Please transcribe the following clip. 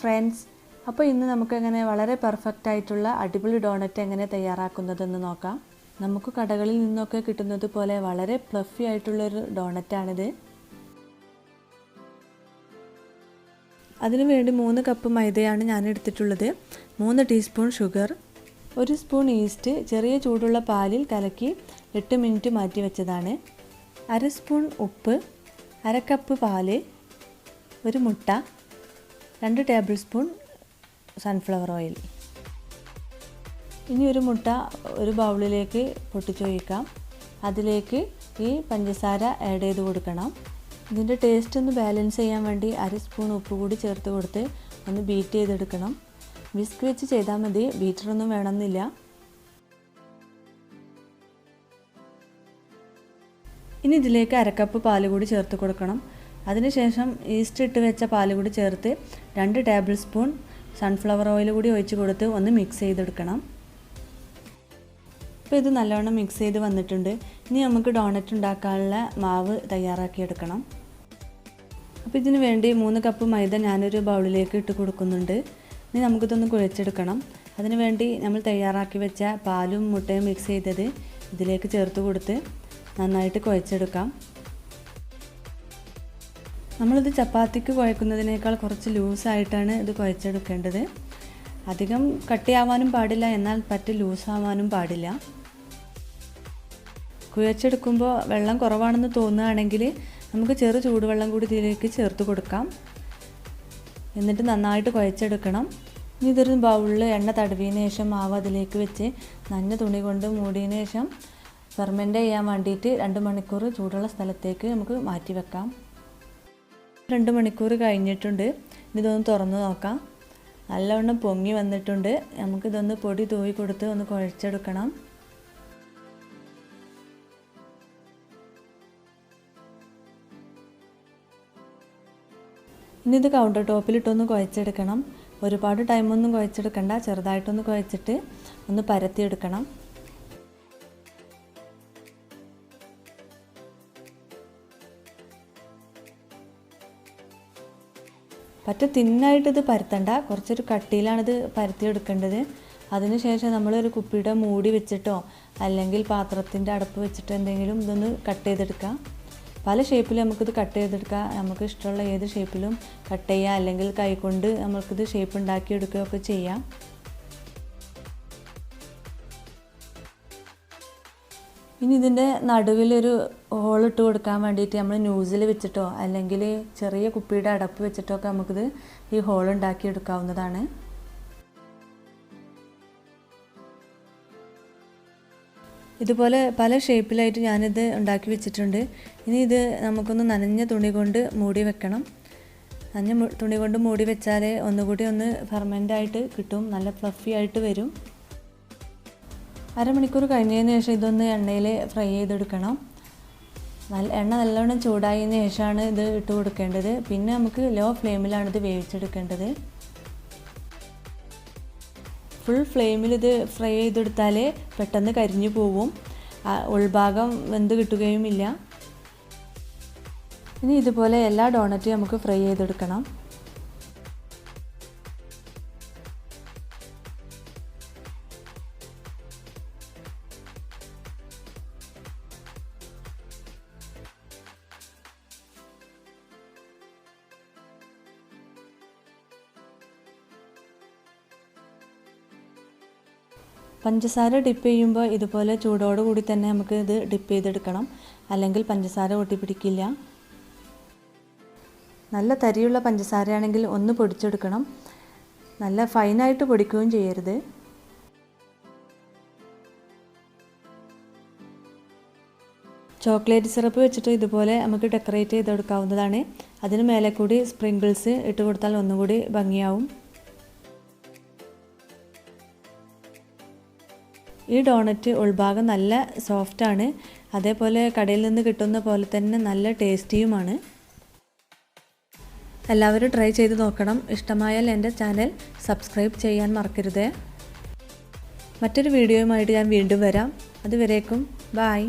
Friends, അപ്പോൾ ഇന്ന് നമുക്കെങ്ങനെ വളരെ പെർഫെക്റ്റ് ആയിട്ടുള്ള അടിപൊളി ഡോണറ്റ് എങ്ങനെ തയ്യാറാക്കുന്നതെന്ന് നോക്കാം. നമുക്ക് കടകളിൽ നിന്നൊക്കെ കിട്ടുന്നത് പോലെ വളരെ ഫ്ലഫി ആയിട്ടുള്ളൊരു ഡോണറ്റാണിത്. അതിനുവേണ്ടി 3 കപ്പ് മൈദയാണ് ഞാൻ എടുത്തിട്ടുള്ളത്, 3 ടീസ്പൂൺ ഷുഗർ, 1 സ്പൂൺ ഈസ്റ്റ് ചെറിയ ചൂടുള്ള പാലിൽ കലക്കി 8 മിനിറ്റ് മാറ്റി വെച്ചതാണ്, 1/2 സ്പൂൺ ഉപ്പ്, 1/2 കപ്പ് പാല്, 1 മുട്ട, 2 ടേബിൾ സ്പൂൺ സൺഫ്ലവർ ഓയിൽ. ഇനി ഒരു മുട്ട ഒരു ബൗളിലേക്ക് പൊട്ടിച്ചൊഴിക്കാം. അതിലേക്ക് ഈ പഞ്ചസാര ആഡ് ചെയ്ത് കൊടുക്കണം. ഇതിൻ്റെ ടേസ്റ്റ് ഒന്ന് ബാലൻസ് ചെയ്യാൻ വേണ്ടി 1/2 സ്പൂൺ ഉപ്പ് കൂടി ചേർത്ത് കൊടുത്ത് ഒന്ന് ബീറ്റ് ചെയ്തെടുക്കണം. വിസ്ക് വെച്ച് ചെയ്താൽ മതി, ബീറ്ററൊന്നും വേണമെന്നില്ല. ഇനി ഇതിലേക്ക് 1/2 കപ്പ് പാല് കൂടി ചേർത്ത് കൊടുക്കണം. അതിനുശേഷം ഈസ്റ്റ് ഇട്ട് വെച്ച പാല് കൂടി ചേർത്ത് 2 ടേബിൾ സ്പൂൺ സൺഫ്ലവർ ഓയിൽ കൂടി ഒഴിച്ച് കൊടുത്ത് ഒന്ന് മിക്സ് ചെയ്തെടുക്കണം. ഇപ്പോൾ ഇത് നല്ലവണ്ണം മിക്സ് ചെയ്ത് വന്നിട്ടുണ്ട്. ഇനി നമുക്ക് ഡോണറ്റ് ഉണ്ടാക്കാനുള്ള മാവ് തയ്യാറാക്കിയെടുക്കണം. അപ്പോൾ ഇതിന് വേണ്ടി 3 കപ്പ് മൈദ ഞാനൊരു ബൗളിലേക്ക് ഇട്ട് കൊടുക്കുന്നുണ്ട്. ഇനി നമുക്കിതൊന്ന് കുഴച്ചെടുക്കണം. അതിന് വേണ്ടി നമ്മൾ തയ്യാറാക്കി വെച്ച പാലും മുട്ടയും മിക്സ് ചെയ്തത് ഇതിലേക്ക് ചേർത്ത് കൊടുത്ത് നന്നായിട്ട് കുഴച്ചെടുക്കാം. നമ്മളിത് ചപ്പാത്തിക്ക് കുഴക്കുന്നതിനേക്കാൾ കുറച്ച് ലൂസായിട്ടാണ് ഇത് കുഴച്ചെടുക്കേണ്ടത്. അധികം കട്ടിയാവാനും പാടില്ല, എന്നാൽ പറ്റി ലൂസാവാനും പാടില്ല. കുഴച്ചെടുക്കുമ്പോൾ വെള്ളം കുറവാണെന്ന് തോന്നുകയാണെങ്കിൽ നമുക്ക് ചെറു ചൂടുവെള്ളം കൂടി ഇതിലേക്ക് ചേർത്ത് കൊടുക്കാം. എന്നിട്ട് നന്നായിട്ട് കുഴച്ചെടുക്കണം. ഇനി ഇതൊരു ബൗളിൽ എണ്ണ തടവിയതിന് ശേഷം മാവ് അതിലേക്ക് വെച്ച് നനഞ്ഞ തുണി കൊണ്ട് മൂടിയതിന് ശേഷം ഫെർമെൻ്റ് ചെയ്യാൻ വേണ്ടിയിട്ട് 2 മണിക്കൂർ ചൂടുള്ള സ്ഥലത്തേക്ക് നമുക്ക് മാറ്റി വെക്കാം. 2 മണിക്കൂർ കഴിഞ്ഞിട്ടുണ്ട്. ഇതൊന്ന് തുറന്ന് നോക്കാം. നല്ലവണ്ണം പൊങ്ങി വന്നിട്ടുണ്ട്. നമുക്കിതൊന്ന് പൊടി തൂവി കൊടുത്ത് ഒന്ന് കുഴച്ചെടുക്കണം. ഇനി ഇത് കൗണ്ടർ ടോപ്പിലിട്ടൊന്ന് കുഴച്ചെടുക്കണം. ഒരുപാട് ടൈമൊന്നും കുഴച്ചെടുക്കണ്ട, ചെറുതായിട്ടൊന്ന് കുഴച്ചിട്ട് ഒന്ന് പരത്തിയെടുക്കണം. പറ്റ തിന്നായിട്ട് ഇത് പരത്തണ്ട, കുറച്ചൊരു കട്ടിയിലാണിത് പരത്തിയെടുക്കേണ്ടത്. അതിനുശേഷം നമ്മളൊരു കുപ്പിയുടെ മൂടി വെച്ചിട്ടോ അല്ലെങ്കിൽ പാത്രത്തിൻ്റെ അടപ്പ് വെച്ചിട്ടോ എന്തെങ്കിലും ഇതൊന്ന് കട്ട് ചെയ്തെടുക്കാം. പല ഷേപ്പിൽ നമുക്കിത് കട്ട് ചെയ്തെടുക്കാം. നമുക്ക് ഇഷ്ടമുള്ള ഏത് ഷേപ്പിലും കട്ട് ചെയ്യാം, അല്ലെങ്കിൽ കൈകൊണ്ട് നമുക്കിത് ഷേപ്പ് ഉണ്ടാക്കിയെടുക്കുകയൊക്കെ ചെയ്യാം. ഇനി ഇതിൻ്റെ നടുവിലൊരു ഹോളിട്ട് കൊടുക്കാൻ വേണ്ടിയിട്ട് നമ്മൾ ന്യൂസിൽ വെച്ചിട്ടോ അല്ലെങ്കിൽ ചെറിയ കുപ്പിയുടെ അടപ്പ് വെച്ചിട്ടോ ഒക്കെ നമുക്കിത് ഈ ഹോൾ ഉണ്ടാക്കിയെടുക്കാവുന്നതാണ്. ഇതുപോലെ പല ഷേപ്പിലായിട്ട് ഞാനിത് ഉണ്ടാക്കി വെച്ചിട്ടുണ്ട്. ഇനി ഇത് നമുക്കൊന്ന് നനഞ്ഞ തുണി കൊണ്ട് മൂടി വെക്കണം. നനഞ്ഞ തുണി കൊണ്ട് മൂടി വെച്ചാൽ ഒന്നുകൂടി ഒന്ന് ഫെർമെൻ്റായിട്ട് കിട്ടും, നല്ല ഫ്ലഫി ആയിട്ട് വരും. 1/2 മണിക്കൂർ കഴിഞ്ഞതിന് ശേഷം ഇതൊന്ന് എണ്ണയിൽ ഫ്രൈ ചെയ്തെടുക്കണം. എണ്ണ നല്ലോണം ചൂടായതിന് ശേഷമാണ് ഇത് ഇട്ട് കൊടുക്കേണ്ടത്. പിന്നെ നമുക്ക് ലോ ഫ്ലെയിമിലാണ് ഇത് വേവിച്ചെടുക്കേണ്ടത്. ഫുൾ ഫ്ലെയിമിൽ ഇത് ഫ്രൈ ചെയ്തെടുത്താൽ പെട്ടെന്ന് കരിഞ്ഞു പോവും, ഉൾഭാഗം വെന്ത് കിട്ടുകയുമില്ല. ഇനി ഇതുപോലെ എല്ലാ ഡോണറ്റും നമുക്ക് ഫ്രൈ ചെയ്തെടുക്കണം. പഞ്ചസാര ഡിപ്പ് ചെയ്യുമ്പോൾ ഇതുപോലെ ചൂടോടുകൂടി തന്നെ നമുക്ക് ഇത് ഡിപ്പ് ചെയ്തെടുക്കണം, അല്ലെങ്കിൽ പഞ്ചസാര ഒട്ടിപ്പിടിക്കില്ല. നല്ല തരിയുള്ള പഞ്ചസാരയാണെങ്കിൽ ഒന്ന് പൊടിച്ചെടുക്കണം, നല്ല ഫൈനായിട്ട് പൊടിക്കുകയും ചെയ്യരുത്. ചോക്ലേറ്റ് സിറപ്പ് വെച്ചിട്ട് ഇതുപോലെ നമുക്ക് ഡെക്കറേറ്റ് ചെയ്തെടുക്കാവുന്നതാണ്. അതിന് മേലെ കൂടി സ്പ്രിങ്കിൾസ് ഇട്ട് കൊടുത്താൽ ഒന്നുകൂടി ഭംഗിയാവും. ഈ ഡോണറ്റ് ഉൾഭാഗം നല്ല സോഫ്റ്റാണ്, അതേപോലെ കടയിൽ നിന്ന് കിട്ടുന്ന പോലെ തന്നെ നല്ല ടേസ്റ്റിയുമാണ്. എല്ലാവരും ട്രൈ ചെയ്ത് നോക്കണം. ഇഷ്ടമായാൽ എൻ്റെ ചാനൽ സബ്സ്ക്രൈബ് ചെയ്യാൻ മറക്കരുത്. മറ്റൊരു വീഡിയോയുമായിട്ട് ഞാൻ വീണ്ടും വരാം. അതുവരേക്കും ബൈ.